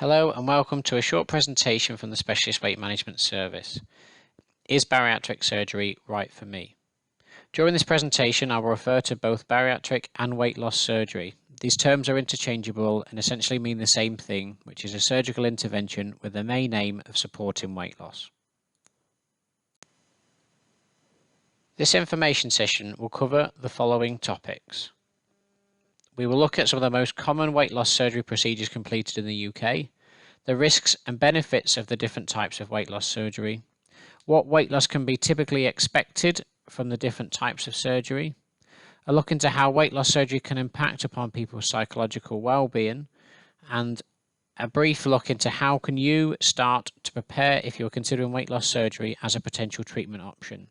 Hello and welcome to a short presentation from the Specialist Weight Management Service. Is bariatric surgery right for me? During this presentation, I will refer to both bariatric and weight loss surgery. These terms are interchangeable and essentially mean the same thing, which is a surgical intervention with the main aim of supporting weight loss. This information session will cover the following topics. We will look at some of the most common weight loss surgery procedures completed in the UK, the risks and benefits of the different types of weight loss surgery, what weight loss can be typically expected from the different types of surgery, a look into how weight loss surgery can impact upon people's psychological well-being, and a brief look into how can you start to prepare if you're considering weight loss surgery as a potential treatment option.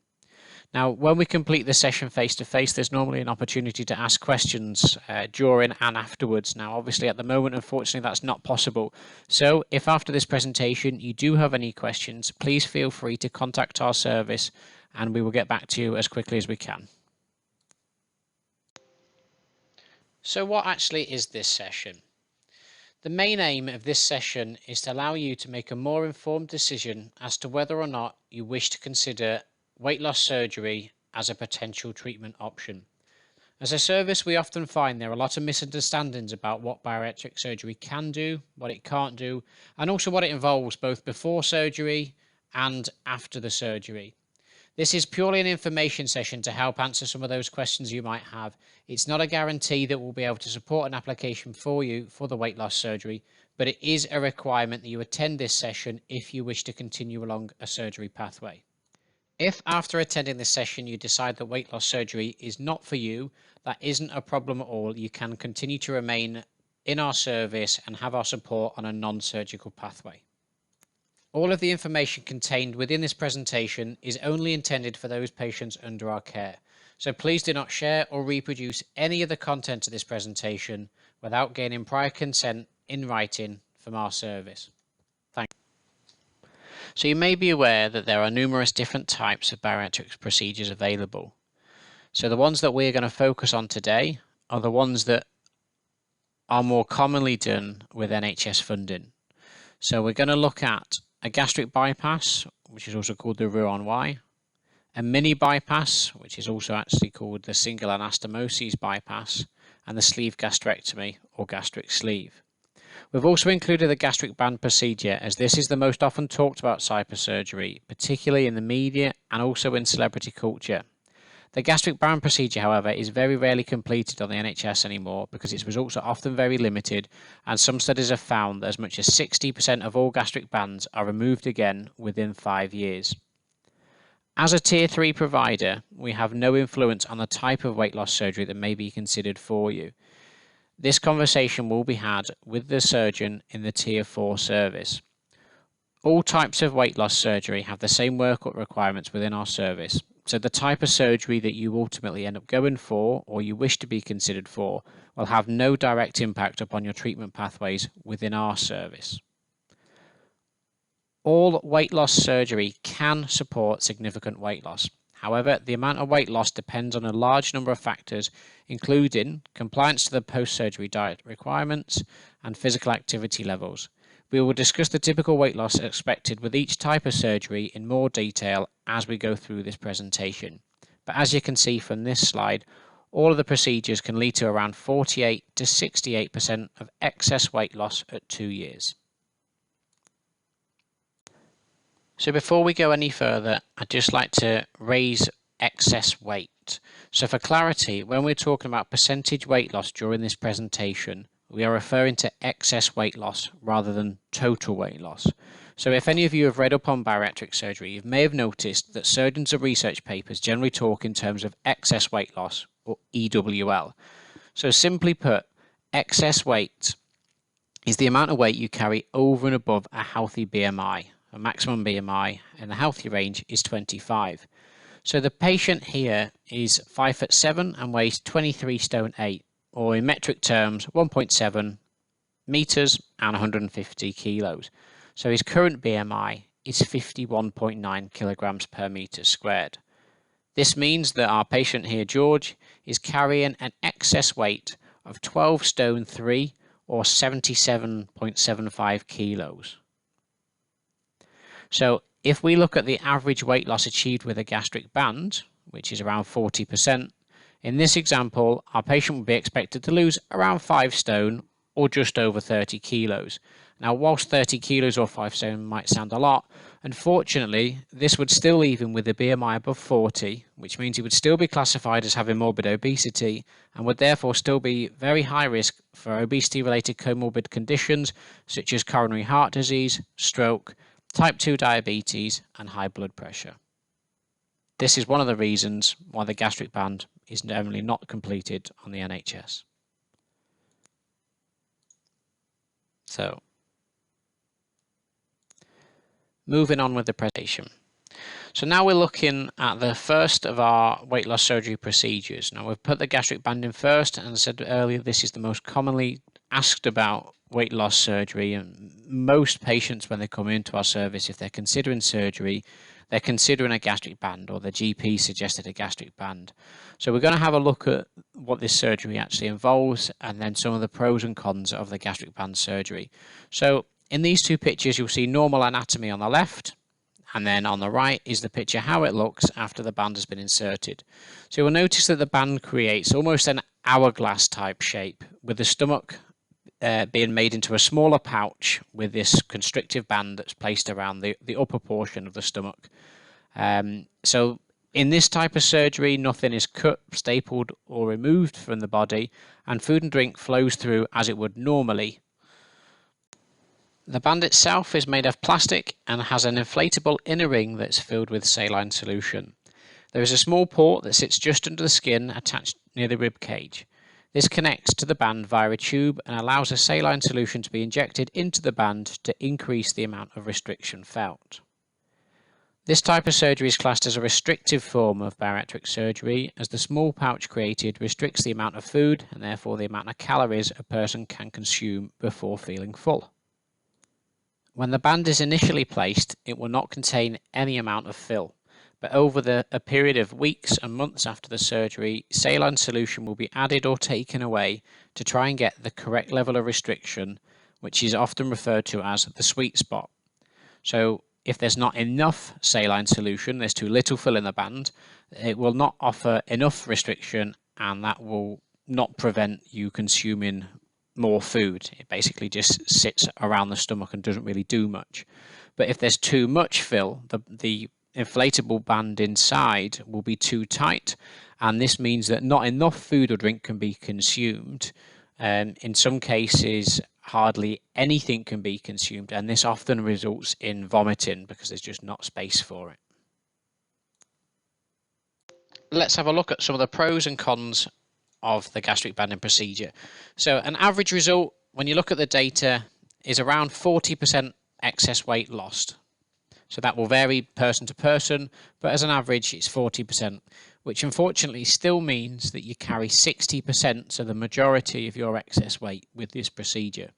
Now, when we complete the session face-to-face, there's normally an opportunity to ask questions during and afterwards. Now, obviously, at the moment, unfortunately, that's not possible. So, if after this presentation you do have any questions, please feel free to contact our service and we will get back to you as quickly as we can. So, what actually is this session? The main aim of this session is to allow you to make a more informed decision as to whether or not you wish to consider weight loss surgery as a potential treatment option. As a service, we often find there are a lot of misunderstandings about what bariatric surgery can do, what it can't do, and also what it involves both before surgery and after the surgery. This is purely an information session to help answer some of those questions you might have. It's not a guarantee that we'll be able to support an application for you for the weight loss surgery, but it is a requirement that you attend this session if you wish to continue along a surgery pathway. If after attending this session you decide that weight loss surgery is not for you, that isn't a problem at all. You can continue to remain in our service and have our support on a non-surgical pathway. All of the information contained within this presentation is only intended for those patients under our care. So please do not share or reproduce any of the content of this presentation without gaining prior consent in writing from our service. Thank you. So you may be aware that there are numerous different types of bariatric procedures available. So the ones that we're going to focus on today are the ones that are more commonly done with NHS funding. So we're going to look at a gastric bypass, which is also called the Roux-en-Y, a mini bypass, which is also actually called the single anastomosis bypass, and the sleeve gastrectomy or gastric sleeve. We've also included the gastric band procedure, as this is the most often talked about type of surgery, particularly in the media and also in celebrity culture. The gastric band procedure, however, is very rarely completed on the NHS anymore because its results are often very limited, and some studies have found that as much as 60% of all gastric bands are removed again within 5 years. As a Tier 3 provider, we have no influence on the type of weight loss surgery that may be considered for you. This conversation will be had with the surgeon in the Tier 4 service. All types of weight loss surgery have the same workup requirements within our service, so the type of surgery that you ultimately end up going for or you wish to be considered for will have no direct impact upon your treatment pathways within our service. All weight loss surgery can support significant weight loss. However, the amount of weight loss depends on a large number of factors, including compliance to the post-surgery diet requirements and physical activity levels. We will discuss the typical weight loss expected with each type of surgery in more detail as we go through this presentation. But as you can see from this slide, all of the procedures can lead to around 48 to 68% of excess weight loss at 2 years. So before we go any further, I'd just like to raise excess weight. So for clarity, when we're talking about percentage weight loss during this presentation, we are referring to excess weight loss rather than total weight loss. So if any of you have read up on bariatric surgery, you may have noticed that surgeons of research papers generally talk in terms of excess weight loss, or EWL. So simply put, excess weight is the amount of weight you carry over and above a healthy BMI. A maximum BMI in the healthy range is 25. So the patient here is 5'7" and weighs 23 stone 8, or in metric terms 1.7 meters and 150 kilos. So his current BMI is 51.9 kilograms per meter squared. This means that our patient here, George, is carrying an excess weight of 12 stone 3, or 77.75 kilos. So if we look at the average weight loss achieved with a gastric band, which is around 40%, in this example, our patient would be expected to lose around 5 stone or just over 30 kilos. Now, whilst 30 kilos or 5 stone might sound a lot, unfortunately, this would still leave him with a BMI above 40, which means he would still be classified as having morbid obesity and would therefore still be very high risk for obesity-related comorbid conditions such as coronary heart disease, stroke, type 2 diabetes, and high blood pressure. This is one of the reasons why the gastric band is generally not completed on the NHS. So, moving on with the presentation. So now we're looking at the first of our weight loss surgery procedures. Now we've put the gastric band in first, and as I said earlier, this is the most commonly asked about weight loss surgery, and most patients when they come into our service, if they're considering surgery, they're considering a gastric band, or the GP suggested a gastric band. So we're going to have a look at what this surgery actually involves, and then some of the pros and cons of the gastric band surgery. So in these two pictures, you'll see normal anatomy on the left, and then on the right is the picture how it looks after the band has been inserted. So you'll notice that the band creates almost an hourglass type shape, with the stomach being made into a smaller pouch with this constrictive band that's placed around the upper portion of the stomach. So in this type of surgery, nothing is cut, stapled, or removed from the body, and food and drink flows through as it would normally. The band itself is made of plastic and has an inflatable inner ring that's filled with saline solution. There is a small port that sits just under the skin attached near the rib cage. This connects to the band via a tube and allows a saline solution to be injected into the band to increase the amount of restriction felt. This type of surgery is classed as a restrictive form of bariatric surgery, as the small pouch created restricts the amount of food and therefore the amount of calories a person can consume before feeling full. When the band is initially placed, it will not contain any amount of fill, but over a period of weeks and months after the surgery, saline solution will be added or taken away to try and get the correct level of restriction, which is often referred to as the sweet spot. So if there's not enough saline solution, there's too little fill in the band, it will not offer enough restriction, and that will not prevent you consuming more food. It basically just sits around the stomach and doesn't really do much. But if there's too much fill, the inflatable band inside will be too tight, and this means that not enough food or drink can be consumed. In some cases, hardly anything can be consumed, and this often results in vomiting because there's just not space for it. Let's have a look at some of the pros and cons of the gastric banding procedure. So an average result, when you look at the data, is around 40% excess weight lost. So that will vary person to person, but as an average, it's 40%, which unfortunately still means that you carry 60%, so the majority of your excess weight with this procedure.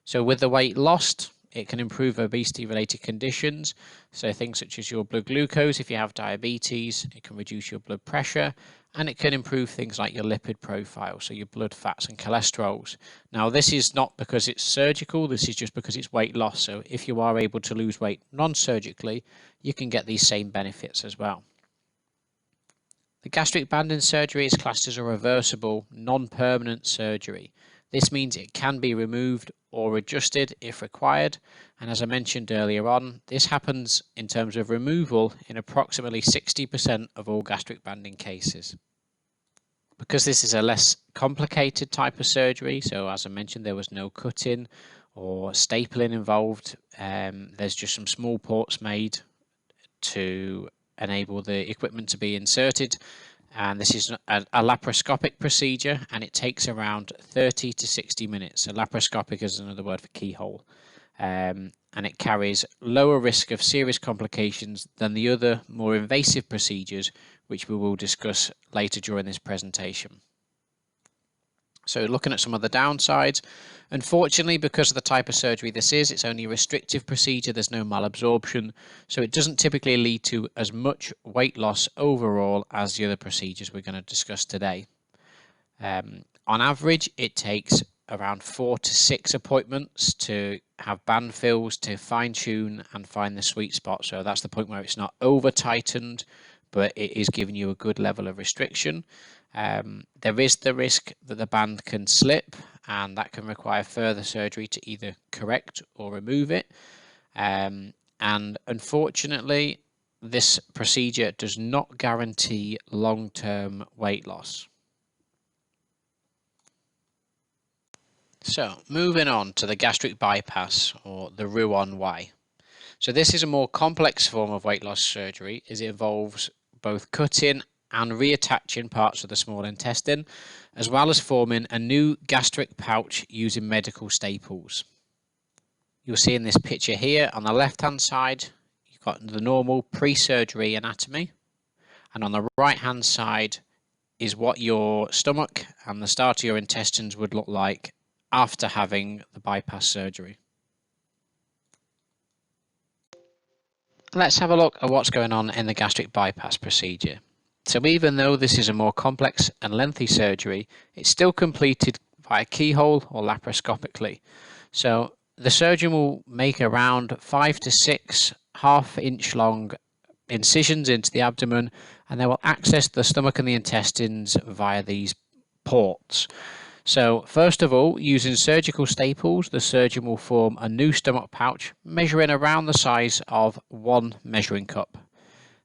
So with the weight lost, it can improve obesity-related conditions, so things such as your blood glucose if you have diabetes, it can reduce your blood pressure, and it can improve things like your lipid profile, so your blood fats and cholesterols. Now, this is not because it's surgical, this is just because it's weight loss, so if you are able to lose weight non-surgically, you can get these same benefits as well. The gastric banding surgery is classed as a reversible, non-permanent surgery. This means it can be removed or adjusted if required, and as I mentioned earlier on, this happens in terms of removal in approximately 60% of all gastric banding cases. Because this is a less complicated type of surgery, so as I mentioned, there was no cutting or stapling involved, there's just some small ports made to enable the equipment to be inserted. And this is a laparoscopic procedure, and it takes around 30 to 60 minutes. So laparoscopic is another word for keyhole. And it carries lower risk of serious complications than the other more invasive procedures, which we will discuss later during this presentation. So looking at some of the downsides, unfortunately, because of the type of surgery this is, it's only a restrictive procedure, there's no malabsorption, so it doesn't typically lead to as much weight loss overall as the other procedures we're going to discuss today. On average, it takes around 4 to 6 appointments to have band fills to fine tune and find the sweet spot. So that's the point where it's not over tightened, but it is giving you a good level of restriction. There is the risk that the band can slip, and that can require further surgery to either correct or remove it. And unfortunately, this procedure does not guarantee long-term weight loss. So, moving on to the gastric bypass, or the Roux-en-Y. So this is a more complex form of weight loss surgery, as it involves both cutting and reattaching parts of the small intestine, as well as forming a new gastric pouch using medical staples. You'll see in this picture here on the left-hand side, you've got the normal pre-surgery anatomy, and on the right-hand side is what your stomach and the start of your intestines would look like after having the bypass surgery. Let's have a look at what's going on in the gastric bypass procedure. So even though this is a more complex and lengthy surgery, it's still completed via keyhole or laparoscopically. So the surgeon will make around 5 to 6 half-inch long incisions into the abdomen, and they will access the stomach and the intestines via these ports. So first of all, using surgical staples, the surgeon will form a new stomach pouch measuring around the size of 1 measuring cup.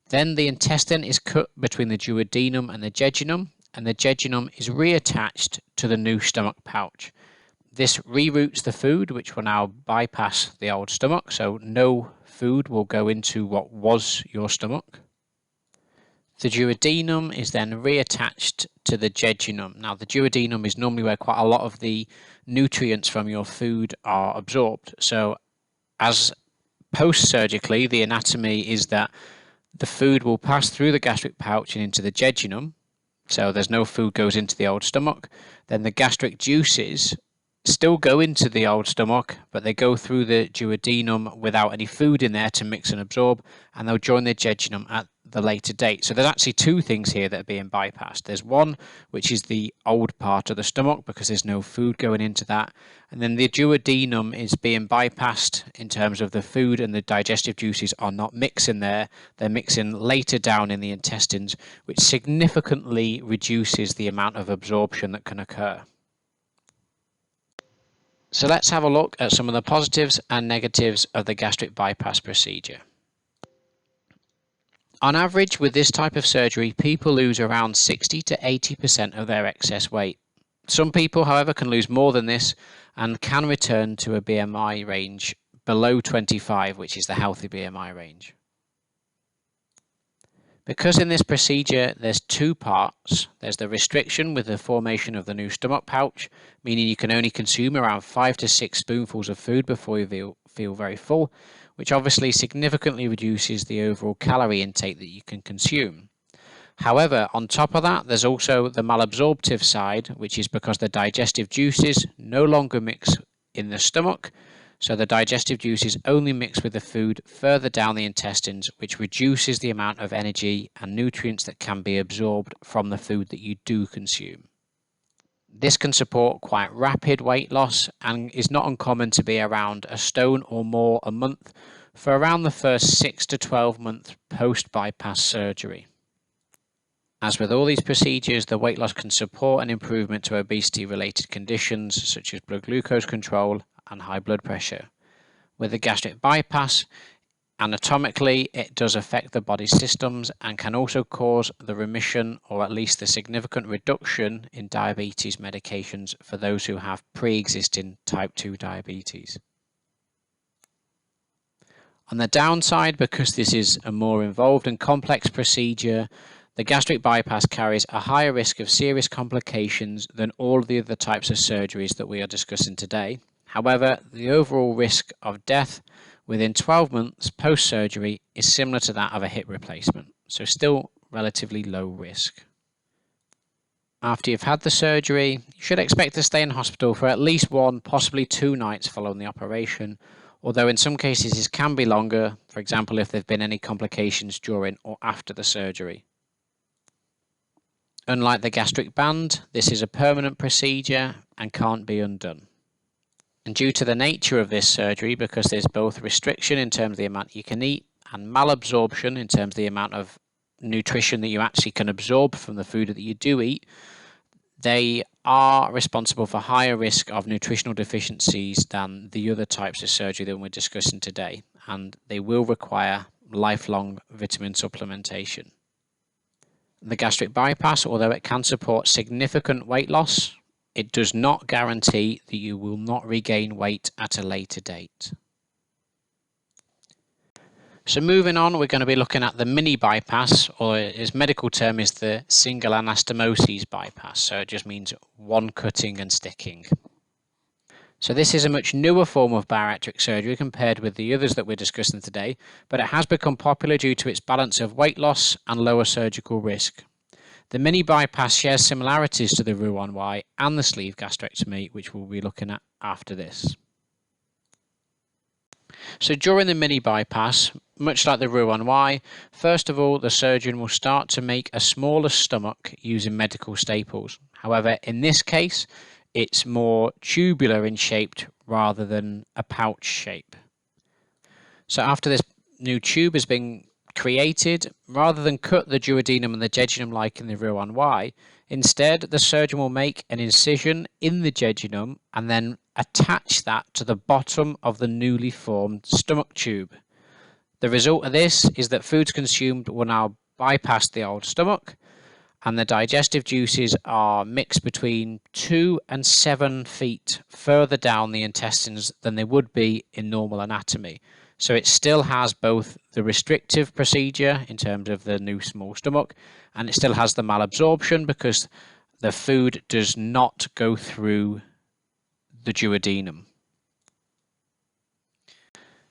Then the intestine is cut between the duodenum and the jejunum, and the jejunum is reattached to the new stomach pouch. This reroutes the food, which will now bypass the old stomach, so no food will go into what was your stomach. The duodenum is then reattached to the jejunum. Now, the duodenum is normally where quite a lot of the nutrients from your food are absorbed. So, as post-surgically, the anatomy is that the food will pass through the gastric pouch and into the jejunum. So, there's no food goes into the old stomach. Then the gastric juices still go into the old stomach, but they go through the duodenum without any food in there to mix and absorb, and they'll join the jejunum at the later date. So there's actually 2 things here that are being bypassed. There's one, which is the old part of the stomach, because there's no food going into that, and then the duodenum is being bypassed in terms of the food and the digestive juices are not mixing there. They're mixing later down in the intestines, which significantly reduces the amount of absorption that can occur. So let's have a look at some of the positives and negatives of the gastric bypass procedure. On average, with this type of surgery, people lose around 60 to 80% of their excess weight. Some people, however, can lose more than this and can return to a BMI range below 25, which is the healthy BMI range. Because in this procedure there's 2 parts, there's the restriction with the formation of the new stomach pouch, meaning you can only consume around 5 to 6 spoonfuls of food before you feel very full, which obviously significantly reduces the overall calorie intake that you can consume. However, on top of that, there's also the malabsorptive side, which is because the digestive juices no longer mix in the stomach, so the digestive juices only mix with the food further down the intestines, which reduces the amount of energy and nutrients that can be absorbed from the food that you do consume. This can support quite rapid weight loss and is not uncommon to be around a stone or more a month for around the first 6 to 12 months post-bypass surgery. As with all these procedures, the weight loss can support an improvement to obesity-related conditions such as blood glucose control and high blood pressure. With the gastric bypass, anatomically, it does affect the body's systems and can also cause the remission or at least the significant reduction in diabetes medications for those who have pre-existing type 2 diabetes. On the downside, because this is a more involved and complex procedure, the gastric bypass carries a higher risk of serious complications than all the other types of surgeries that we are discussing today. However, the overall risk of death within 12 months post-surgery is similar to that of a hip replacement, so still relatively low risk. After you've had the surgery, you should expect to stay in hospital for at least 1, possibly 2 nights following the operation, although in some cases this can be longer, for example if there have been any complications during or after the surgery. Unlike the gastric band, this is a permanent procedure and can't be undone. And due to the nature of this surgery, because there's both restriction in terms of the amount you can eat and malabsorption in terms of the amount of nutrition that you actually can absorb from the food that you do eat, they are responsible for higher risk of nutritional deficiencies than the other types of surgery that we're discussing today, and they will require lifelong vitamin supplementation. The gastric bypass, although it can support significant weight loss, it does not guarantee that you will not regain weight at a later date. So moving on, we're going to be looking at the mini bypass, or its medical term is the single anastomosis bypass. So it just means one cutting and sticking. So this is a much newer form of bariatric surgery compared with the others that we're discussing today, but it has become popular due to its balance of weight loss and lower surgical risk. The mini bypass shares similarities to the Roux-en-Y and the sleeve gastrectomy, which we'll be looking at after this. So during the mini bypass, much like the Roux-en-Y, first of all, the surgeon will start to make a smaller stomach using medical staples. However, in this case, it's more tubular in shape rather than a pouch shape. So after this new tube has been created, rather than cut the duodenum and the jejunum like in the Roux-en-Y, instead the surgeon will make an incision in the jejunum and then attach that to the bottom of the newly formed stomach tube. The result of this is that foods consumed will now bypass the old stomach, and the digestive juices are mixed between 2 and 7 feet further down the intestines than they would be in normal anatomy. So it still has both the restrictive procedure in terms of the new small stomach, and it still has the malabsorption because the food does not go through the duodenum.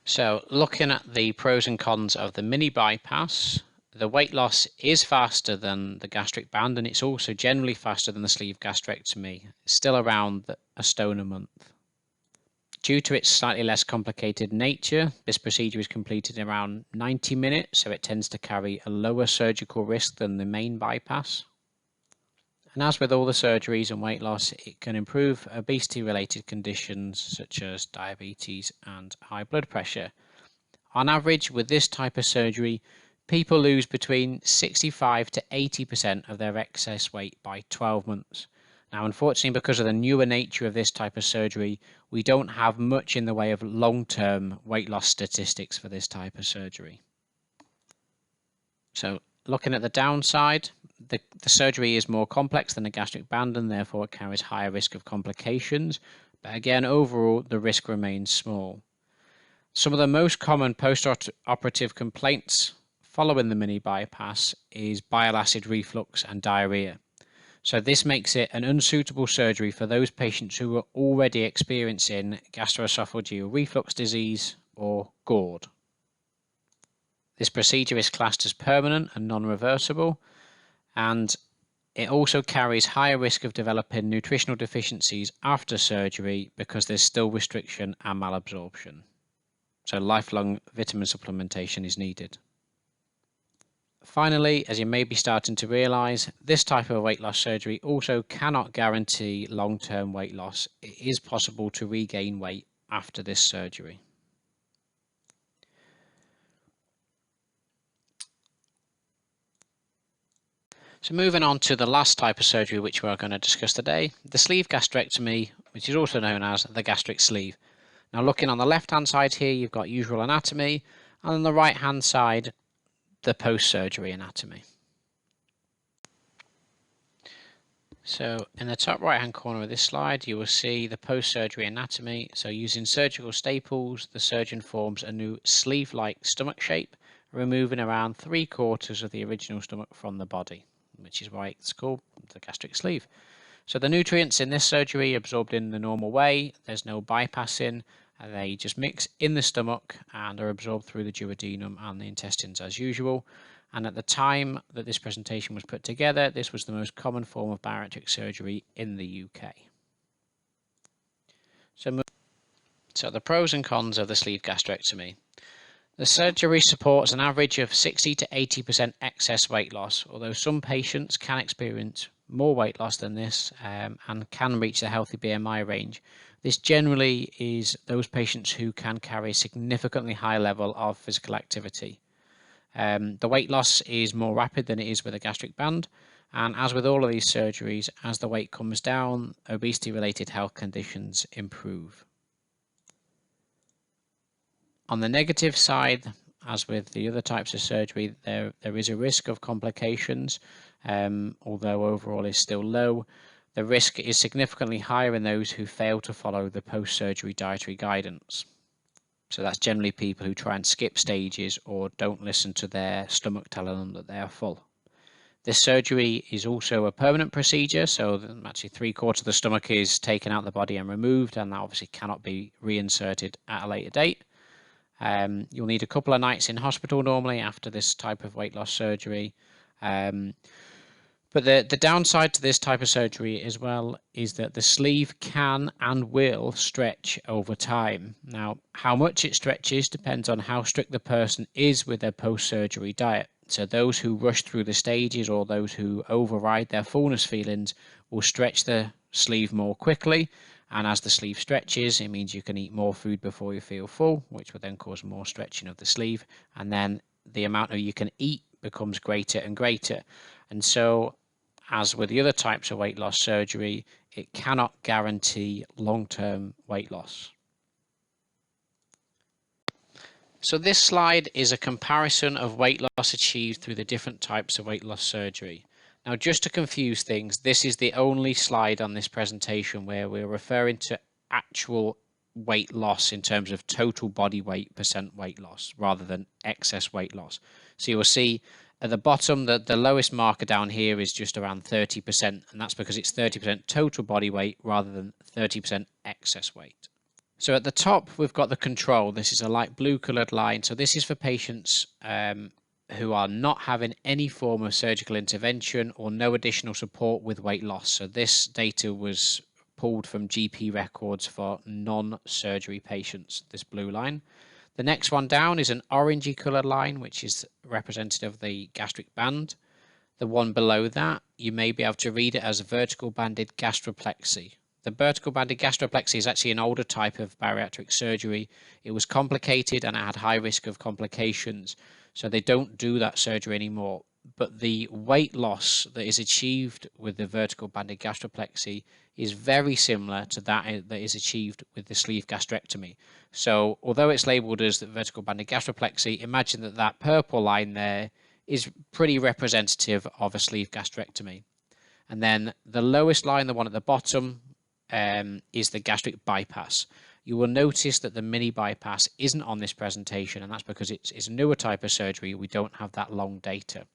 So looking at the pros and cons of the mini bypass, the weight loss is faster than the gastric band, and it's also generally faster than the sleeve gastrectomy. It's still around a stone a month. Due to its slightly less complicated nature, this procedure is completed in around 90 minutes, so it tends to carry a lower surgical risk than the main bypass. And as with all the surgeries and weight loss, it can improve obesity-related conditions such as diabetes and high blood pressure. On average, with this type of surgery, people lose between 65 to 80% of their excess weight by 12 months. Now, unfortunately, because of the newer nature of this type of surgery, we don't have much in the way of long-term weight loss statistics for this type of surgery. So, looking at the downside, the surgery is more complex than a gastric band, and therefore it carries higher risk of complications. But again, overall, the risk remains small. Some of the most common post-operative complaints following the mini bypass is bile acid reflux and diarrhea. So this makes it an unsuitable surgery for those patients who are already experiencing gastroesophageal reflux disease or GORD. This procedure is classed as permanent and non-reversible, and it also carries higher risk of developing nutritional deficiencies after surgery because there's still restriction and malabsorption. So lifelong vitamin supplementation is needed. Finally, as you may be starting to realise, this type of weight loss surgery also cannot guarantee long-term weight loss. It is possible to regain weight after this surgery. So moving on to the last type of surgery which we're going to discuss today, the sleeve gastrectomy, which is also known as the gastric sleeve. Now looking on the left-hand side here, you've got usual anatomy, and on the right-hand side, the post-surgery anatomy. So in the top right hand corner of this slide, you will see the post-surgery anatomy. So using surgical staples, the surgeon forms a new sleeve-like stomach shape, removing around 3/4 of the original stomach from the body, which is why it's called the gastric sleeve. So the nutrients in this surgery are absorbed in the normal way. There's no bypassing. They just mix in the stomach and are absorbed through the duodenum and the intestines as usual. And at the time that this presentation was put together, this was the most common form of bariatric surgery in the UK. So the pros and cons of the sleeve gastrectomy. The surgery supports an average of 60 to 80% excess weight loss, although some patients can experience more weight loss than this and can reach the healthy BMI range. This generally is those patients who can carry a significantly high level of physical activity. The weight loss is more rapid than it is with a gastric band, and as with all of these surgeries, as the weight comes down, obesity-related health conditions improve. On the negative side, as with the other types of surgery, there is a risk of complications, although overall is still low. The risk is significantly higher in those who fail to follow the post-surgery dietary guidance. So that's generally people who try and skip stages or don't listen to their stomach telling them that they are full. This surgery is also a permanent procedure, so actually 3/4 of the stomach is taken out of the body and removed, and that obviously cannot be reinserted at a later date. You'll need a couple of nights in hospital normally after this type of weight loss surgery. But the downside to this type of surgery as well is that the sleeve can and will stretch over time. Now, how much it stretches depends on how strict the person is with their post-surgery diet. So those who rush through the stages or those who override their fullness feelings will stretch the sleeve more quickly. And as the sleeve stretches, it means you can eat more food before you feel full, which will then cause more stretching of the sleeve. And then the amount of you can eat becomes greater and greater. And so, as with the other types of weight loss surgery, it cannot guarantee long-term weight loss. So this slide is a comparison of weight loss achieved through the different types of weight loss surgery. Now, just to confuse things, this is the only slide on this presentation where we're referring to actual weight loss in terms of total body weight % weight loss rather than excess weight loss. So you'll see at the bottom that the lowest marker down here is just around 30%, and that's because it's 30% total body weight rather than 30% excess weight. So at the top, we've got the control. This is a light blue coloured line. So this is for patients who are not having any form of surgical intervention or no additional support with weight loss. So this data was pulled from GP records for non-surgery patients, this blue line. The next one down is an orangey coloured line, which is representative of the gastric band. The one below that, you may be able to read it as vertical banded gastroplexy. The vertical banded gastroplexy is actually an older type of bariatric surgery. It was complicated and it had high risk of complications, so they don't do that surgery anymore. But the weight loss that is achieved with the vertical banded gastroplexy is very similar to that is achieved with the sleeve gastrectomy. So although it's labeled as the vertical banded gastroplexic, imagine that that purple line there is pretty representative of a sleeve gastrectomy. And then the lowest line, the one at the bottom, is the gastric bypass. You will notice that the mini bypass isn't on this presentation, and that's because it's a newer type of surgery. We don't have that long data.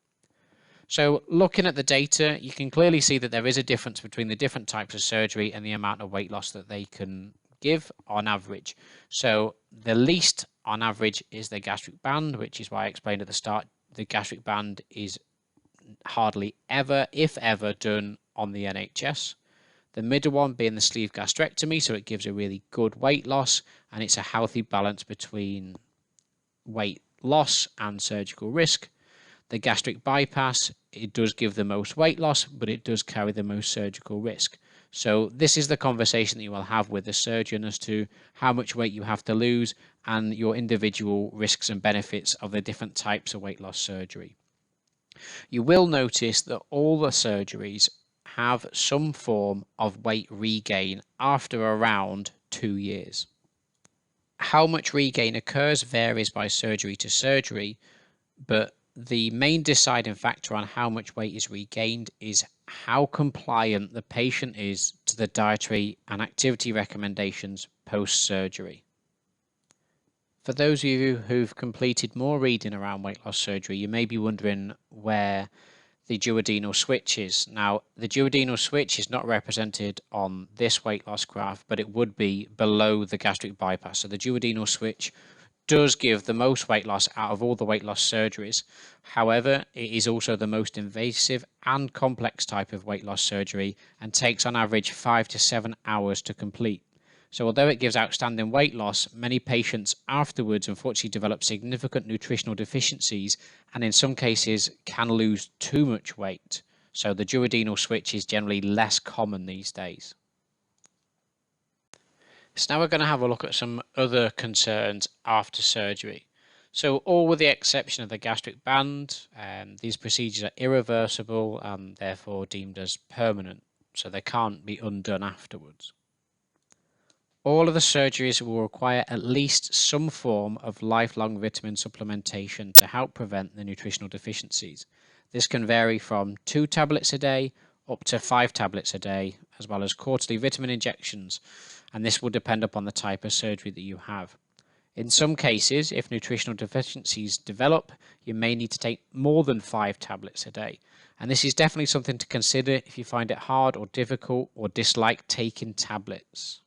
So looking at the data, you can clearly see that there is a difference between the different types of surgery and the amount of weight loss that they can give on average. So the least on average is the gastric band, which is why I explained at the start, the gastric band is hardly ever, if ever, done on the NHS. The middle one being the sleeve gastrectomy, so it gives a really good weight loss, and it's a healthy balance between weight loss and surgical risk. The gastric bypass, it does give the most weight loss, but it does carry the most surgical risk. So this is the conversation that you will have with the surgeon as to how much weight you have to lose and your individual risks and benefits of the different types of weight loss surgery. You will notice that all the surgeries have some form of weight regain after around 2 years. How much regain occurs varies by surgery to surgery, but the main deciding factor on how much weight is regained is how compliant the patient is to the dietary and activity recommendations post-surgery. For those of you who've completed more reading around weight loss surgery, you may be wondering where the duodenal switch is. Now, the duodenal switch is not represented on this weight loss graph, but it would be below the gastric bypass. So the duodenal switch does give the most weight loss out of all the weight loss surgeries. However, it is also the most invasive and complex type of weight loss surgery and takes on average 5 to 7 hours to complete. So although it gives outstanding weight loss, many patients afterwards unfortunately develop significant nutritional deficiencies and in some cases can lose too much weight. So the duodenal switch is generally less common these days. So now we're going to have a look at some other concerns after surgery. So all with the exception of the gastric band, these procedures are irreversible and therefore deemed as permanent, so they can't be undone afterwards. All of the surgeries will require at least some form of lifelong vitamin supplementation to help prevent the nutritional deficiencies. This can vary from 2 tablets a day up to 5 tablets a day, as well as quarterly vitamin injections, and this will depend upon the type of surgery that you have. In some cases, if nutritional deficiencies develop, you may need to take more than 5 tablets a day, and this is definitely something to consider if you find it hard or difficult or dislike taking tablets.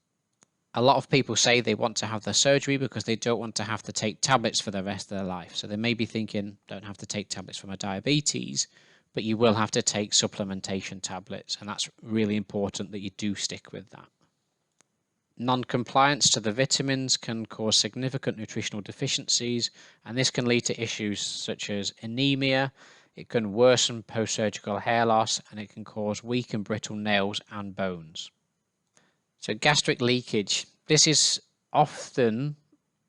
A lot of people say they want to have the surgery because they don't want to have to take tablets for the rest of their life. So they may be thinking, don't have to take tablets for my diabetes, but you will have to take supplementation tablets. And that's really important that you do stick with that. Non-compliance to the vitamins can cause significant nutritional deficiencies, and this can lead to issues such as anemia. It can worsen post-surgical hair loss, and it can cause weak and brittle nails and bones. So gastric leakage, this is often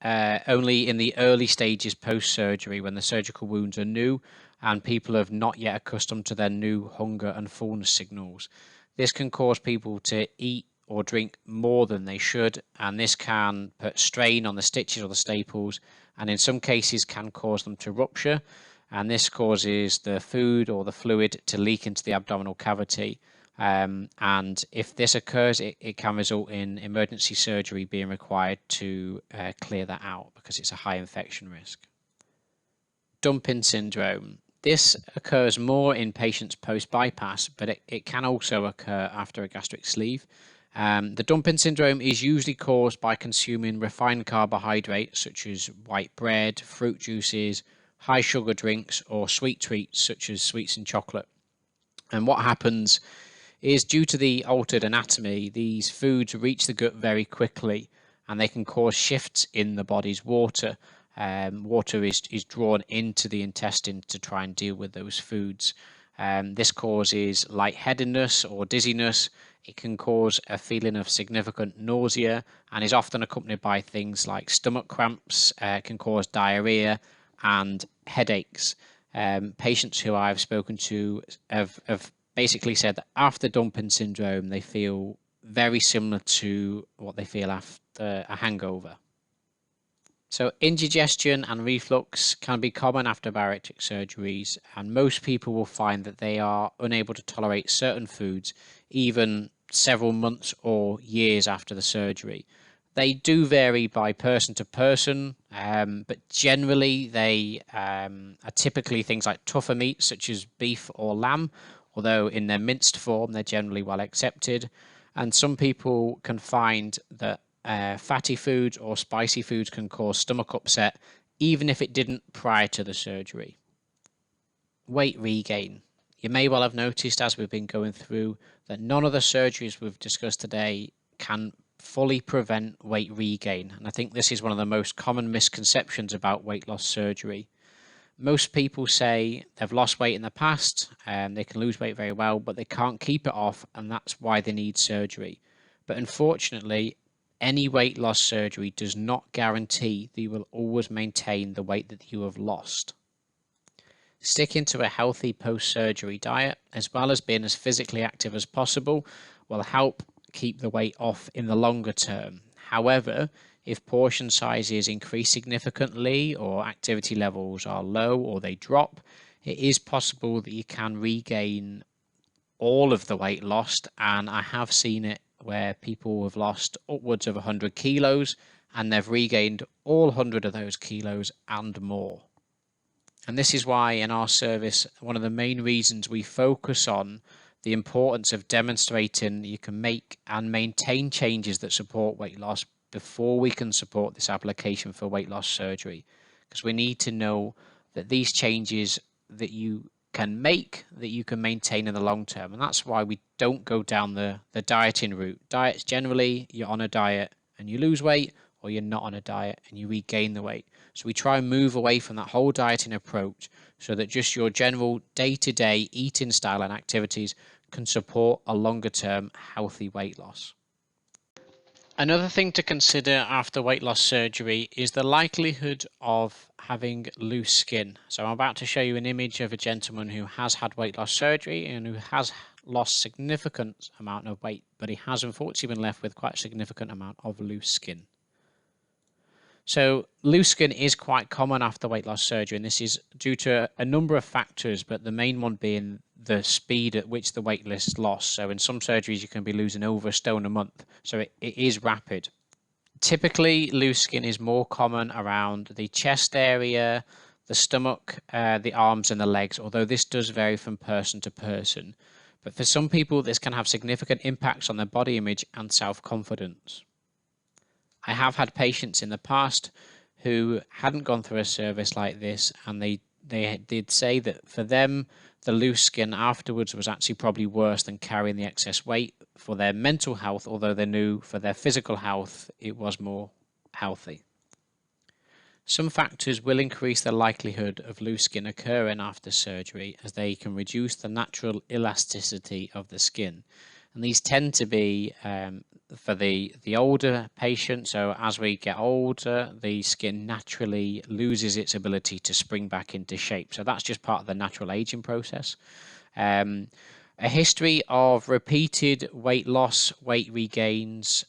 only in the early stages post-surgery when the surgical wounds are new and people have not yet accustomed to their new hunger and fullness signals. This can cause people to eat or drink more than they should, and this can put strain on the stitches or the staples, and in some cases can cause them to rupture, and this causes the food or the fluid to leak into the abdominal cavity. And if this occurs, it can result in emergency surgery being required to clear that out because it's a high infection risk. Dumping syndrome. This occurs more in patients post-bypass, but it can also occur after a gastric sleeve. The dumping syndrome is usually caused by consuming refined carbohydrates such as white bread, fruit juices, high sugar drinks, or sweet treats such as sweets and chocolate. And what happens is due to the altered anatomy, these foods reach the gut very quickly and they can cause shifts in the body's water. Water is drawn into the intestine to try and deal with those foods. This causes lightheadedness or dizziness. It can cause a feeling of significant nausea and is often accompanied by things like stomach cramps. It can cause diarrhea and headaches. Patients who I've spoken to have basically said that after dumping syndrome, they feel very similar to what they feel after a hangover. So indigestion and reflux can be common after bariatric surgeries, and most people will find that they are unable to tolerate certain foods even several months or years after the surgery. They do vary by person to person, but generally they are typically things like tougher meats such as beef or lamb, although in their minced form they're generally well accepted. And some people can find that fatty foods or spicy foods can cause stomach upset, even if it didn't prior to the surgery. Weight regain. You may well have noticed as we've been going through that none of the surgeries we've discussed today can fully prevent weight regain. And I think this is one of the most common misconceptions about weight loss surgery. Most people say they've lost weight in the past and they can lose weight very well, but they can't keep it off, and that's why they need surgery. But unfortunately, any weight loss surgery does not guarantee that you will always maintain the weight that you have lost. Sticking to a healthy post-surgery diet, as well as being as physically active as possible, will help keep the weight off in the longer term. However, if portion sizes increase significantly or activity levels are low or they drop, it is possible that you can regain all of the weight lost, and I have seen it where people have lost upwards of 100 kilos and they've regained all 100 of those kilos and more. And this is why in our service, one of the main reasons we focus on the importance of demonstrating you can make and maintain changes that support weight loss before we can support this application for weight loss surgery, because we need to know that these changes that you can make, that you can maintain in the long term. And that's why we don't go down the dieting route. Diets, generally, you're on a diet and you lose weight, or you're not on a diet and you regain the weight. So we try and move away from that whole dieting approach so that just your general day-to-day eating style and activities can support a longer-term healthy weight loss. Another thing to consider after weight loss surgery is the likelihood of having loose skin. So I'm about to show you an image of a gentleman who has had weight loss surgery and who has lost significant amount of weight, but he has unfortunately been left with quite a significant amount of loose skin. So loose skin is quite common after weight loss surgery, and this is due to a number of factors, but the main one being the speed at which the weight is lost. So in some surgeries, you can be losing over a stone a month. So it is rapid. Typically, loose skin is more common around the chest area, the stomach, the arms and the legs, although this does vary from person to person. But for some people, this can have significant impacts on their body image and self-confidence. I have had patients in the past who hadn't gone through a service like this, and they did say that for them, the loose skin afterwards was actually probably worse than carrying the excess weight for their mental health, although they knew for their physical health it was more healthy. Some factors will increase the likelihood of loose skin occurring after surgery, as they can reduce the natural elasticity of the skin. And these tend to be for the older patient. So as we get older, the skin naturally loses its ability to spring back into shape. So that's just part of the natural aging process. A history of repeated weight loss, weight regains.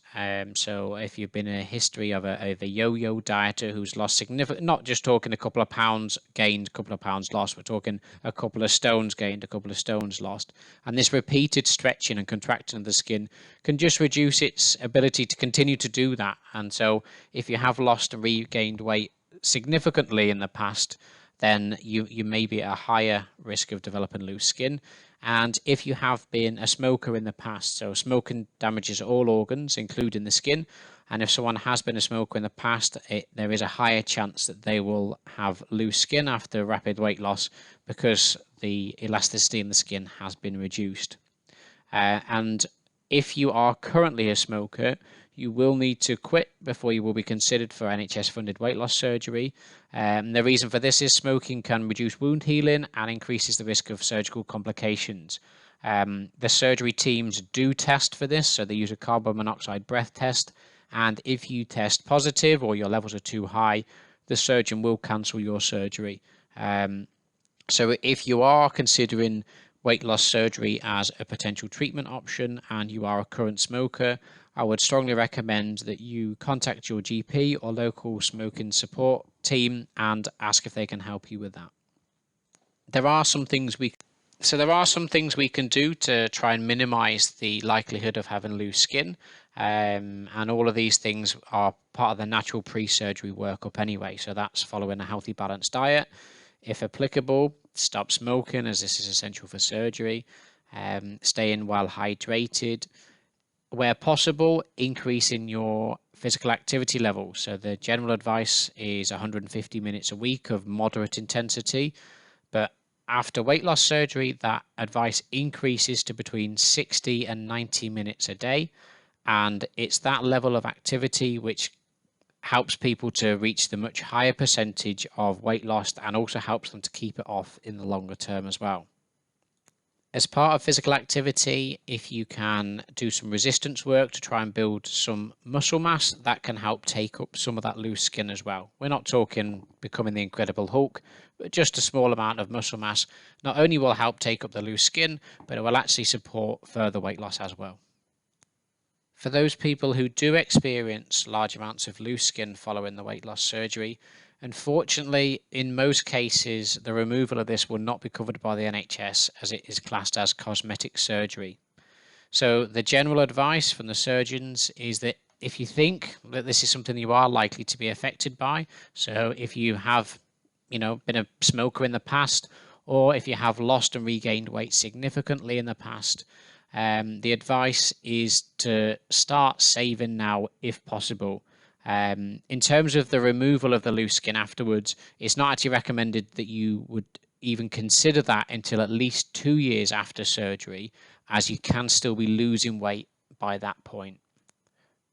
So if you've been in a history of a yo-yo dieter who's lost significant, not just talking a couple of pounds gained, a couple of pounds lost, we're talking a couple of stones gained, a couple of stones lost. And this repeated stretching and contracting of the skin can just reduce its ability to continue to do that. And so if you have lost and regained weight significantly in the past, then you may be at a higher risk of developing loose skin. And if you have been a smoker in the past, so smoking damages all organs, including the skin, and if someone has been a smoker in the past, there is a higher chance that they will have loose skin after rapid weight loss because the elasticity in the skin has been reduced. And if you are currently a smoker, you will need to quit before you will be considered for NHS-funded weight loss surgery. The reason for this is smoking can reduce wound healing and increases the risk of surgical complications. The surgery teams do test for this, so they use a carbon monoxide breath test, and if you test positive or your levels are too high, the surgeon will cancel your surgery. So if you are considering weight loss surgery as a potential treatment option and you are a current smoker, I would strongly recommend that you contact your GP or local smoking support team and ask if they can help you with that. There are some things we can do to try and minimize the likelihood of having loose skin. And all of these things are part of the natural pre-surgery workup anyway. So that's following a healthy, balanced diet. If applicable, stop smoking, as this is essential for surgery. Staying well hydrated. Where possible, increasing your physical activity levels. So the general advice is 150 minutes a week of moderate intensity. But after weight loss surgery, that advice increases to between 60 and 90 minutes a day. And it's that level of activity which helps people to reach the much higher percentage of weight loss and also helps them to keep it off in the longer term as well. As part of physical activity, if you can do some resistance work to try and build some muscle mass, that can help take up some of that loose skin as well. We're not talking becoming the Incredible Hulk, but just a small amount of muscle mass not only will help take up the loose skin, but it will actually support further weight loss as well. For those people who do experience large amounts of loose skin following the weight loss surgery, unfortunately, in most cases, the removal of this will not be covered by the NHS as it is classed as cosmetic surgery. So the general advice from the surgeons is that if you think that this is something you are likely to be affected by, so if you have, been a smoker in the past, or if you have lost and regained weight significantly in the past, the advice is to start saving now if possible. In terms of the removal of the loose skin afterwards, it's not actually recommended that you would even consider that until at least 2 years after surgery, as you can still be losing weight by that point.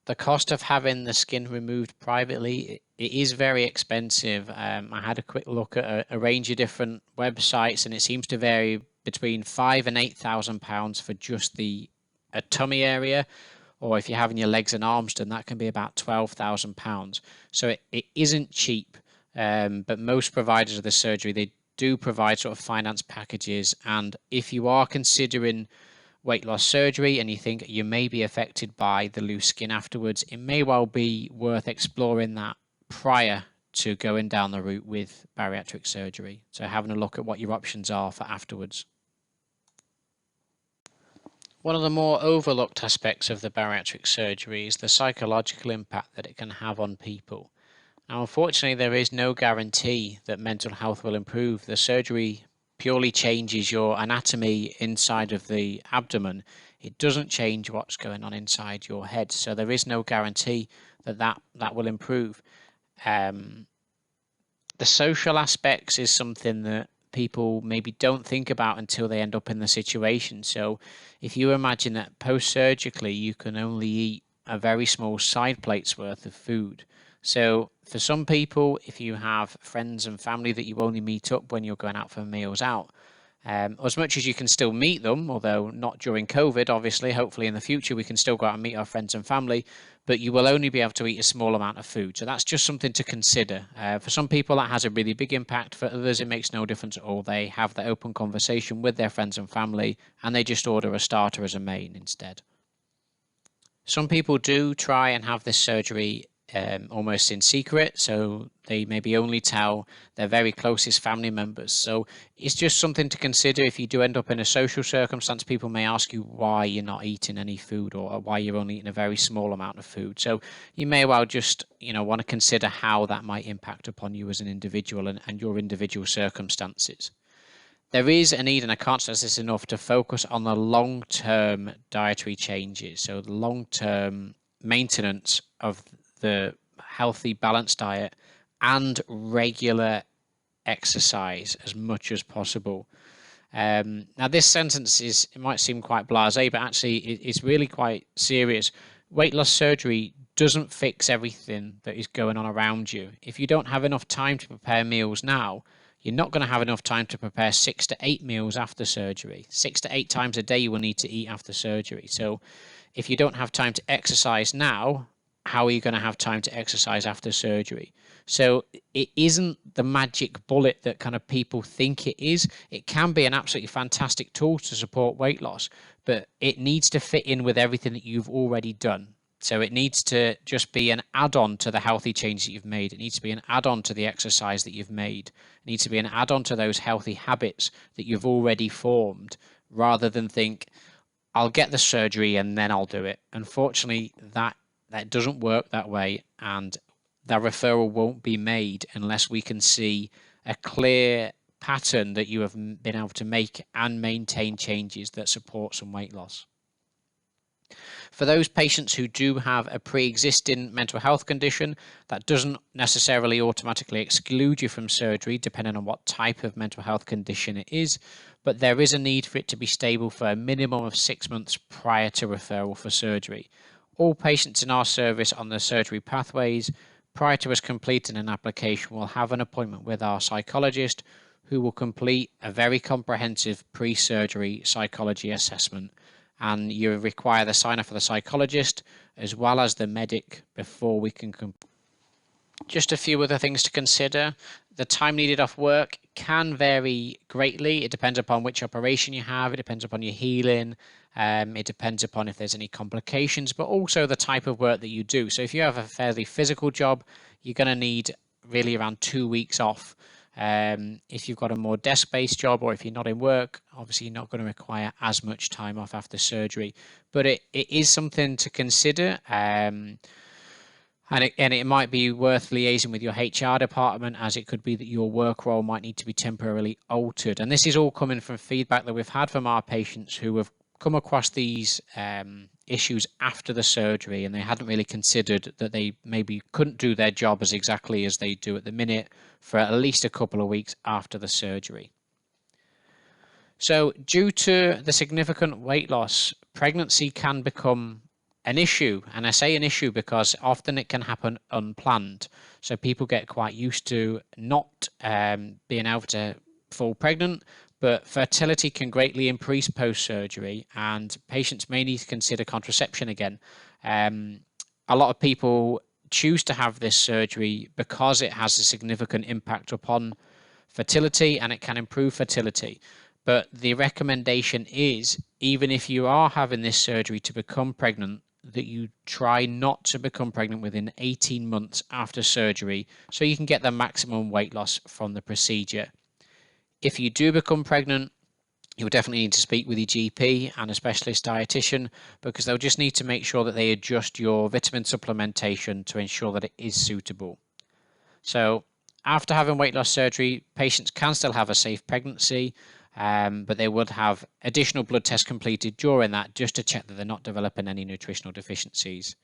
The cost of having the skin removed privately, it is very expensive. I had a quick look at a range of different websites, and it seems to vary between £5,000 and £8,000 for just the tummy area, or if you're having your legs and arms done, that can be about £12,000. So it isn't cheap, but most providers of the surgery, they do provide sort of finance packages, and if you are considering weight loss surgery and you think you may be affected by the loose skin afterwards, it may well be worth exploring that prior to going down the route with bariatric surgery. So having a look at what your options are for afterwards. One of the more overlooked aspects of the bariatric surgery is the psychological impact that it can have on people. Now, unfortunately, there is no guarantee that mental health will improve. The surgery purely changes your anatomy inside of the abdomen. It doesn't change what's going on inside your head. So there is no guarantee that will improve. The social aspects is something that people maybe don't think about until they end up in the situation. So if you imagine that post-surgically you can only eat a very small side plate's worth of food. So for some people, if you have friends and family that you only meet up when you're going out for meals out, as much as you can still meet them, although not during COVID, obviously, hopefully in the future we can still go out and meet our friends and family, but you will only be able to eat a small amount of food. So that's just something to consider. For some people, that has a really big impact. For others, it makes no difference at all. They have the open conversation with their friends and family, and they just order a starter as a main instead. Some people do try and have this surgery almost in secret, so they maybe only tell their very closest family members. So it's just something to consider. If you do end up in a social circumstance, people may ask you why you're not eating any food, or why you're only eating a very small amount of food. So you may well just want to consider how that might impact upon you as an individual and your individual circumstances. There is a need, and I can't stress this enough, to focus on the long-term dietary changes. So the long-term maintenance of the healthy, balanced diet and regular exercise as much as possible. Now, this sentence it might seem quite blasé, but actually it's really quite serious. Weight loss surgery doesn't fix everything that is going on around you. If you don't have enough time to prepare meals now, you're not going to have enough time to prepare 6 to 8 meals after surgery. 6 to 8 times a day you will need to eat after surgery. So if you don't have time to exercise now, how are you going to have time to exercise after surgery? So it isn't the magic bullet that kind of people think it is. It can be an absolutely fantastic tool to support weight loss, but it needs to fit in with everything that you've already done. So it needs to just be an add-on to the healthy changes that you've made. It needs to be an add-on to the exercise that you've made. It needs to be an add-on to those healthy habits that you've already formed, rather than think, I'll get the surgery and then I'll do it. Unfortunately, that doesn't work that way, and that referral won't be made unless we can see a clear pattern that you have been able to make and maintain changes that support some weight loss. For those patients who do have a pre-existing mental health condition, that doesn't necessarily automatically exclude you from surgery, depending on what type of mental health condition it is, but there is a need for it to be stable for a minimum of 6 months prior to referral for surgery. All patients in our service on the surgery pathways, prior to us completing an application, will have an appointment with our psychologist, who will complete a very comprehensive pre-surgery psychology assessment. And you require the sign-off of the psychologist as well as the medic before we can complete. Just a few other things to consider. The time needed off work can vary greatly. It depends upon which operation you have. It depends upon your healing. It depends upon if there's any complications, but also the type of work that you do. So if you have a fairly physical job, you're going to need really around 2 weeks off. If you've got a more desk-based job, or if you're not in work, obviously you're not going to require as much time off after surgery. But it is something to consider. And it might be worth liaising with your HR department, as it could be that your work role might need to be temporarily altered. And this is all coming from feedback that we've had from our patients who have come across these issues after the surgery, and they hadn't really considered that they maybe couldn't do their job as exactly as they do at the minute for at least a couple of weeks after the surgery. So due to the significant weight loss, pregnancy can become an issue. And I say an issue because often it can happen unplanned. So people get quite used to not being able to fall pregnant, but fertility can greatly increase post-surgery, and patients may need to consider contraception again. A lot of people choose to have this surgery because it has a significant impact upon fertility and it can improve fertility. But the recommendation is, even if you are having this surgery to become pregnant, that you try not to become pregnant within 18 months after surgery so you can get the maximum weight loss from the procedure. If you do become pregnant, you'll definitely need to speak with your GP and a specialist dietitian, because they'll just need to make sure that they adjust your vitamin supplementation to ensure that it is suitable. So after having weight loss surgery, patients can still have a safe pregnancy, but they would have additional blood tests completed during that just to check that they're not developing any nutritional deficiencies.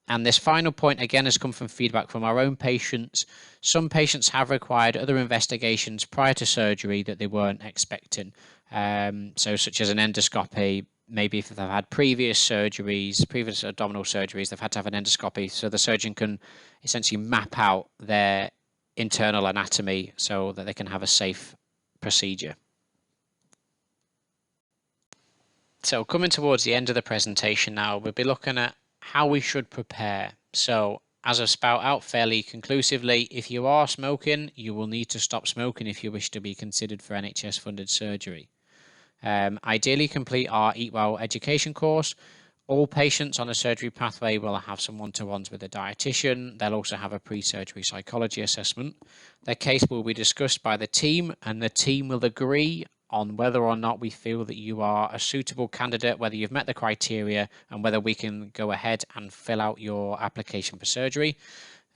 And this final point, again, has come from feedback from our own patients. Some patients have required other investigations prior to surgery that they weren't expecting. So such as an endoscopy, maybe if they've had previous surgeries, previous abdominal surgeries, they've had to have an endoscopy so the surgeon can essentially map out their internal anatomy so that they can have a safe procedure. So coming towards the end of the presentation now, we'll be looking at how we should prepare. So as I spout out fairly conclusively, if you are smoking, you will need to stop smoking if you wish to be considered for NHS funded surgery. Ideally complete our Eat Well education course. All patients on the surgery pathway will have some one-to-ones with a dietitian. They'll also have a pre-surgery psychology assessment. Their case will be discussed by the team, and the team will agree on whether or not we feel that you are a suitable candidate, whether you've met the criteria, and whether we can go ahead and fill out your application for surgery.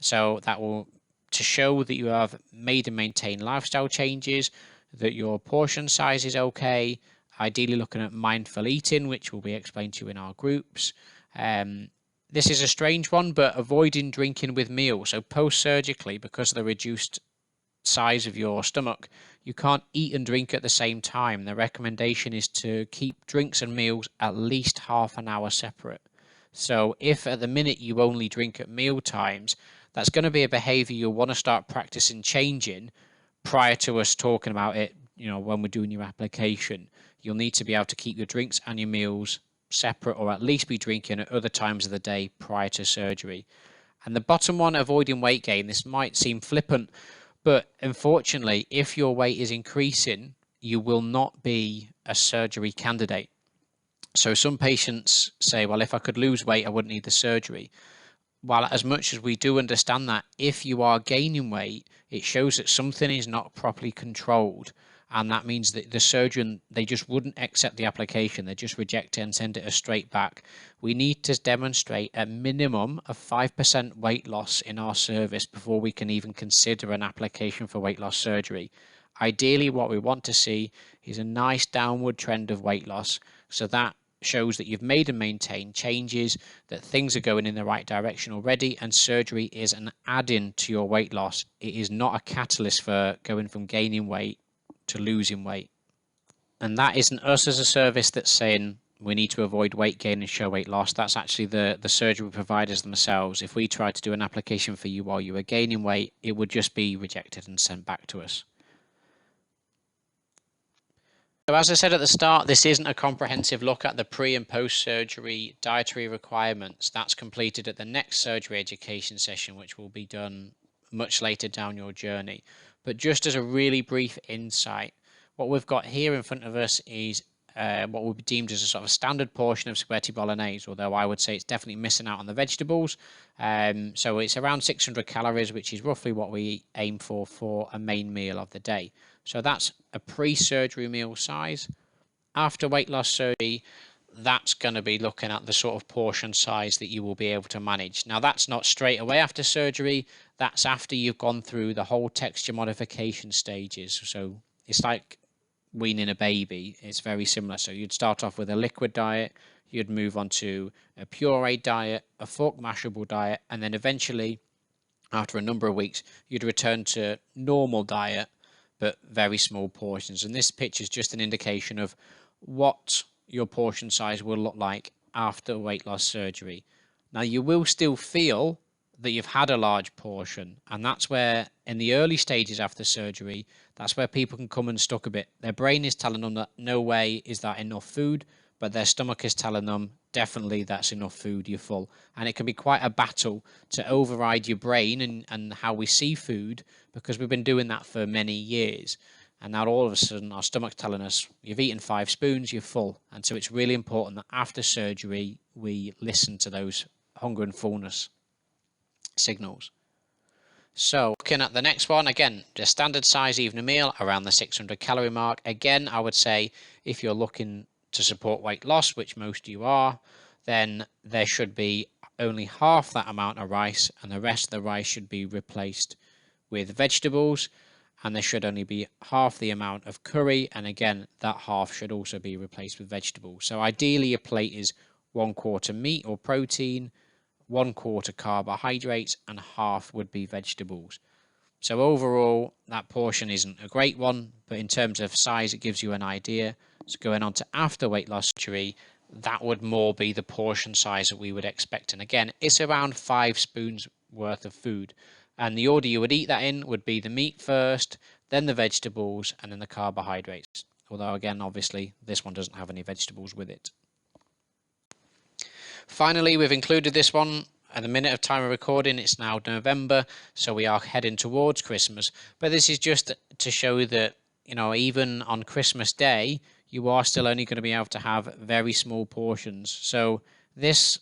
So that will to show that you have made and maintained lifestyle changes, that your portion size is okay, ideally looking at mindful eating, which will be explained to you in our groups. This is a strange one, but avoiding drinking with meals. So post-surgically, because of the reduced size of your stomach, you can't eat and drink at the same time. The recommendation is to keep drinks and meals at least half an hour separate. So if at the minute you only drink at meal times, that's going to be a behavior you'll want to start practicing changing prior to us talking about it, when we're doing your application. You'll need to be able to keep your drinks and your meals separate, or at least be drinking at other times of the day prior to surgery. And the bottom one, avoiding weight gain. This might seem flippant, but unfortunately, if your weight is increasing, you will not be a surgery candidate. So some patients say, well, if I could lose weight, I wouldn't need the surgery. While as much as we do understand that, if you are gaining weight, it shows that something is not properly controlled. And that means that the surgeon, they just wouldn't accept the application. They just reject it and send it straight back. We need to demonstrate a minimum of 5% weight loss in our service before we can even consider an application for weight loss surgery. Ideally, what we want to see is a nice downward trend of weight loss. So that shows that you've made and maintained changes, that things are going in the right direction already, and surgery is an add-in to your weight loss. It is not a catalyst for going from gaining weight to losing weight. And that isn't us as a service that's saying we need to avoid weight gain and show weight loss. That's actually the surgery providers themselves. If we tried to do an application for you while you were gaining weight, it would just be rejected and sent back to us. So as I said at the start, this isn't a comprehensive look at the pre and post-surgery dietary requirements. That's completed at the next surgery education session, which will be done much later down your journey. But just as a really brief insight, what we've got here in front of us is what would be deemed as a sort of standard portion of spaghetti bolognese, although I would say it's definitely missing out on the vegetables. So it's around 600 calories, which is roughly what we aim for a main meal of the day. So that's a pre-surgery meal size. After weight loss surgery, that's going to be looking at the sort of portion size that you will be able to manage. Now, that's not straight away after surgery. That's after you've gone through the whole texture modification stages. So it's like weaning a baby. It's very similar. So you'd start off with a liquid diet, you'd move on to a pureed diet, a fork mashable diet, and then eventually, after a number of weeks, you'd return to normal diet, but very small portions. And this picture is just an indication of what your portion size will look like after weight loss surgery. Now, you will still feel that you've had a large portion, and that's where in the early stages after surgery, that's where people can come unstuck a bit. Their brain is telling them that no way is that enough food, but their stomach is telling them definitely that's enough food, you're full. And it can be quite a battle to override your brain and how we see food, because we've been doing that for many years. And now all of a sudden our stomach's telling us you've eaten 5 spoons, you're full. And so it's really important that after surgery we listen to those hunger and fullness signals. So looking at the next one, again, the standard size evening meal around the 600 calorie mark. Again, I would say if you're looking to support weight loss, which most of you are, then there should be only half that amount of rice, and the rest of the rice should be replaced with vegetables, and there should only be half the amount of curry, and again that half should also be replaced with vegetables. So ideally a plate is 1/4 meat or protein, 1/4 carbohydrates, and half would be vegetables. So overall that portion isn't a great one, but in terms of size it gives you an idea. So going on to after weight loss surgery, that would more be the portion size that we would expect. And again, it's around 5 spoons worth of food. And the order you would eat that in would be the meat first, then the vegetables, and then the carbohydrates. Although again, obviously, this one doesn't have any vegetables with it. Finally, we've included this one at the minute of time of recording. It's now November, so we are heading towards Christmas. But this is just to show that, you know, even on Christmas Day, you are still only going to be able to have very small portions. So there's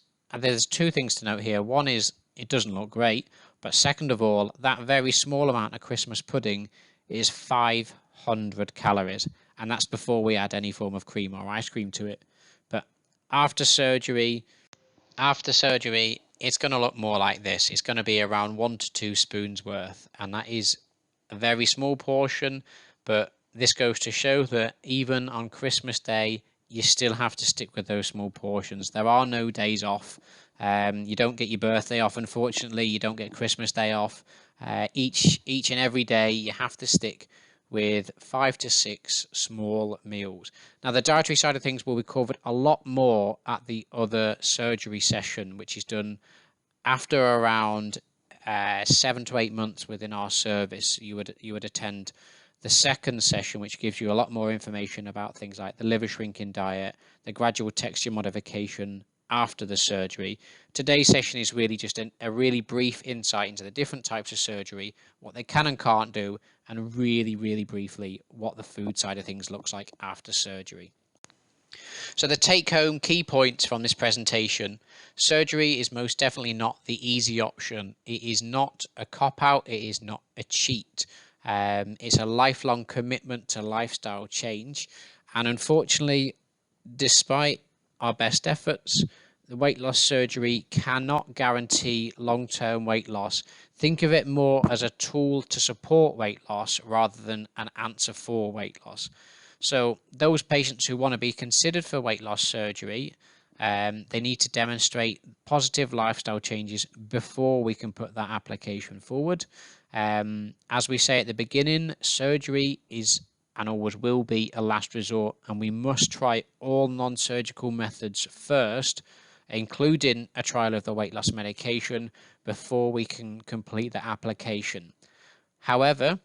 2 things to note here. One is it doesn't look great, but second of all, that very small amount of Christmas pudding is 500 calories, and that's before we add any form of cream or ice cream to it. But after surgery, it's going to look more like this. It's going to be around 1 to 2 spoons worth, and that is a very small portion, but this goes to show that even on Christmas Day, you still have to stick with those small portions. There are no days off. You don't get your birthday off, unfortunately. You don't get Christmas Day off. Each and every day, you have to stick with 5 to 6 small meals. Now, the dietary side of things will be covered a lot more at the other surgery session, which is done after around 7 to 8 months within our service. You would attend the second session, which gives you a lot more information about things like the liver shrinking diet, the gradual texture modification after the surgery. Today's session is really just a really brief insight into the different types of surgery, what they can and can't do, and really, really briefly what the food side of things looks like after surgery. So the take-home key points from this presentation: surgery is most definitely not the easy option. It is not a cop-out. It is not a cheat. It's a lifelong commitment to lifestyle change. And unfortunately, despite our best efforts, the weight loss surgery cannot guarantee long-term weight loss. Think of it more as a tool to support weight loss rather than an answer for weight loss. So those patients who want to be considered for weight loss surgery, they need to demonstrate positive lifestyle changes before we can put that application forward. As we say at the beginning, surgery is and always will be a last resort, and we must try all non-surgical methods first, including a trial of the weight loss medication, before we can complete the application. However,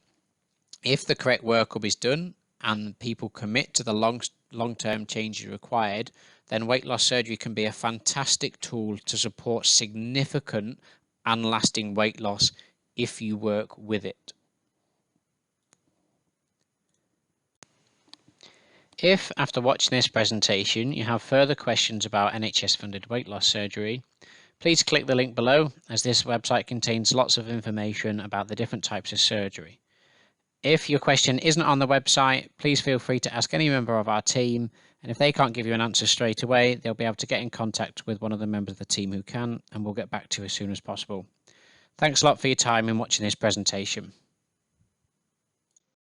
if the correct workup is done and people commit to the long-term changes required, then weight loss surgery can be a fantastic tool to support significant and lasting weight loss if you work with it. If, after watching this presentation, you have further questions about NHS-funded weight loss surgery, please click the link below, as this website contains lots of information about the different types of surgery. If your question isn't on the website, please feel free to ask any member of our team, and if they can't give you an answer straight away, they'll be able to get in contact with one of the members of the team who can, and we'll get back to you as soon as possible. Thanks a lot for your time in watching this presentation.